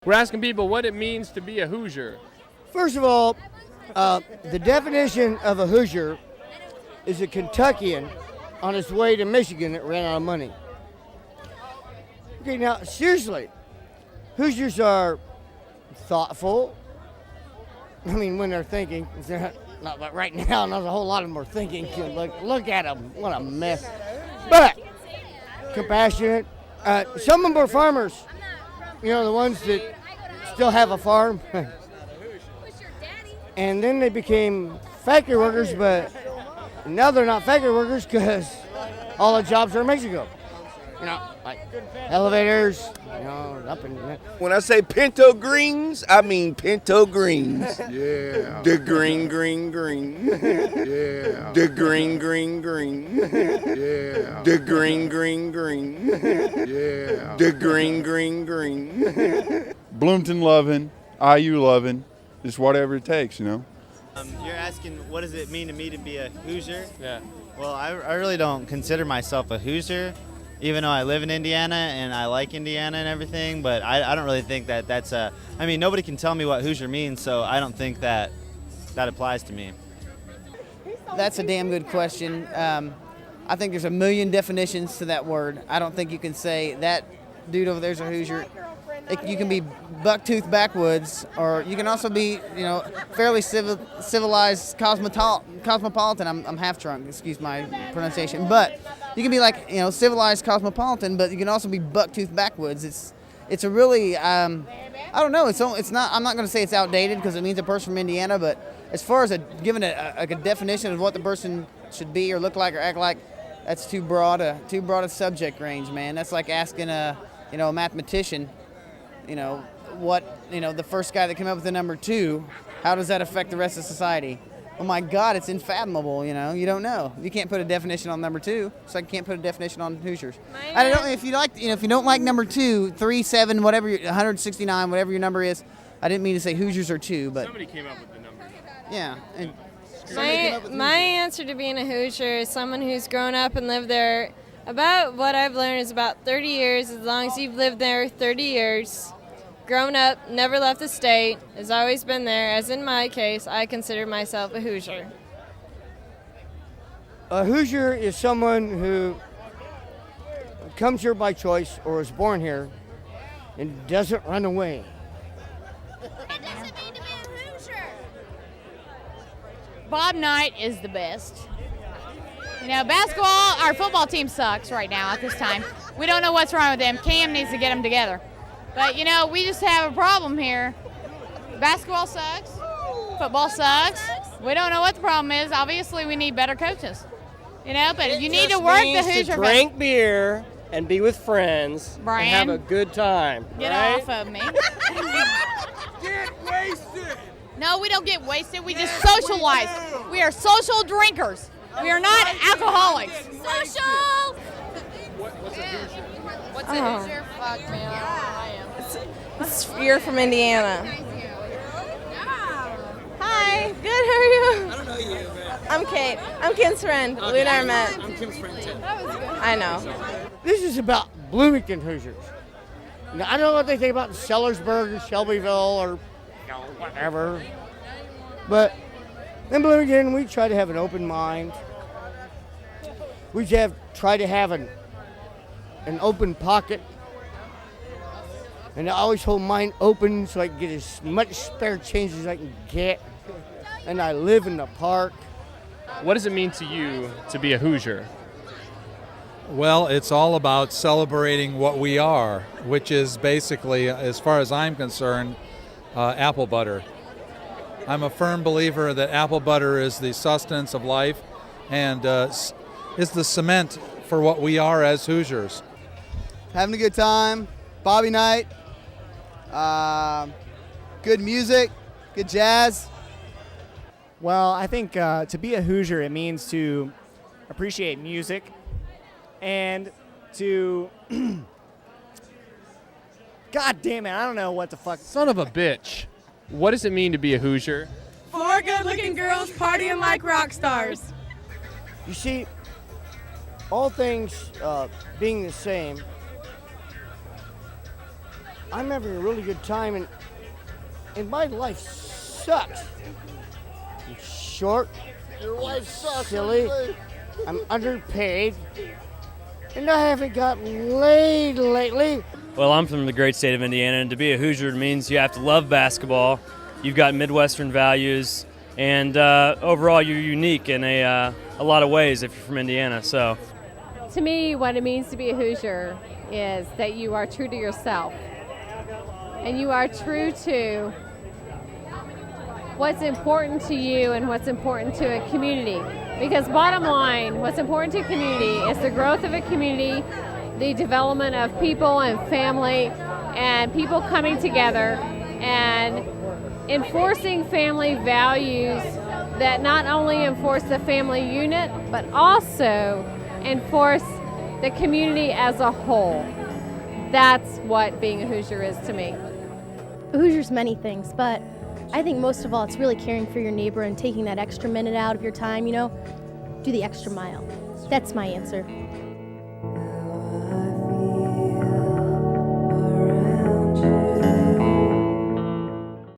We're asking people what it means to be a Hoosier. First of all, the definition of a Hoosier is a Kentuckian on his way to Michigan that ran out of money. Okay, now, seriously, Hoosiers are thoughtful. I mean, when they're thinking, they're not but right now, not a whole lot of them are thinking. Look at them, what a mess. But compassionate. Some of them are farmers. You know, the ones that still have a farm. And then they became factory workers, but now they're not factory workers because all the jobs are in Mexico. You know, like elevators, you know, up and down. When I say pinto greens, I mean pinto greens. Yeah. The green. Yeah. The green. Yeah. The green. Yeah. The green. Bloomington loving, IU loving, just whatever it takes, you know. You're asking what does it mean to me to be a Hoosier? Yeah. Well, I really don't consider myself a Hoosier, even though I live in Indiana and I like Indiana and everything, but I don't really think that that's a, I mean, nobody can tell me what Hoosier means, so I don't think that applies to me. That's a damn good question. I think there's a million definitions to that word. I don't think you can say that dude over there's a Hoosier. You can be bucktooth backwoods, or you can also be, you know, fairly civilized cosmopolitan. I'm half drunk, excuse my pronunciation, but you can be like, you know, civilized cosmopolitan, but you can also be bucktooth backwoods. It's a really I don't know. It's not. I'm not going to say it's outdated because it means a person from Indiana, but as far as giving a definition of what the person should be or look like or act like, that's too broad a subject range, man. That's like asking a mathematician, the first guy that came up with the number 2, how does that affect the rest of society? Oh my God, it's unfathomable, you don't know. You can't put a definition on number 2, so I can't put a definition on Hoosiers. I don't know if you don't like number 2, 3, 7, whatever, 169, whatever your number is. I didn't mean to say Hoosiers are 2, but Somebody came up with the number. yeah. And My answer to being a Hoosier is someone who's grown up and lived there. About what I've learned is about 30 years. As long as you've lived there 30 years, grown up, never left the state, has always been there. As in my case, I consider myself a Hoosier. A Hoosier is someone who comes here by choice or was born here and doesn't run away. It doesn't mean to be a Hoosier. Bob Knight is the best. Basketball, our football team sucks right now at this time. We don't know what's wrong with them. Cam needs to get them together. But, we just have a problem here. Basketball sucks. Football sucks. We don't know what the problem is. Obviously, we need better coaches. But you need to work the Hoosier. Drink beer and be with friends Brian, and have a good time. Get right? off of me. Get wasted. No, we don't get wasted. We just socialize. We are social drinkers. We are not alcoholics. Social! What's a What's a Hoosier? Fuck, man. You're from Indiana. Hi. Good. How are you? I don't know you, but I'm Kate. I'm Kim's friend. We never met. I'm Kim's friend too. I know. This is about Bloomington Hoosiers. Now, I don't know what they think about Sellersburg or Shelbyville or whatever, but in Bloomington, we try to have an open mind. We try to have an open pocket. And I always hold mine open so I can get as much spare change as I can get. And I live in the park. What does it mean to you to be a Hoosier? Well, it's all about celebrating what we are, which is basically, as far as I'm concerned, apple butter. I'm a firm believer that apple butter is the sustenance of life and is the cement for what we are as Hoosiers. having a good time, Bobby night, good music, good jazz. Well, I think to be a Hoosier, it means to appreciate music and to... God damn it, I don't know what the fuck. Son of a bitch. What does it mean to be a Hoosier? 4 good-looking girls partying like rock stars. You see, all things being the same, I'm having a really good time, and my life sucks. I'm short. Your wife sucks. Silly. I'm underpaid. And I haven't gotten laid lately. Well, I'm from the great state of Indiana, and to be a Hoosier means you have to love basketball. You've got Midwestern values, and overall you're unique in a lot of ways if you're from Indiana. So, to me, what it means to be a Hoosier is that you are true to yourself, and you are true to what's important to you and what's important to a community. Because bottom line, what's important to a community is the growth of a community, the development of people and family, and people coming together and enforcing family values that not only enforce the family unit, but also enforce the community as a whole. That's what being a Hoosier is to me. A Hoosier's many things, but I think most of all it's really caring for your neighbor and taking that extra minute out of your time, do the extra mile. That's my answer.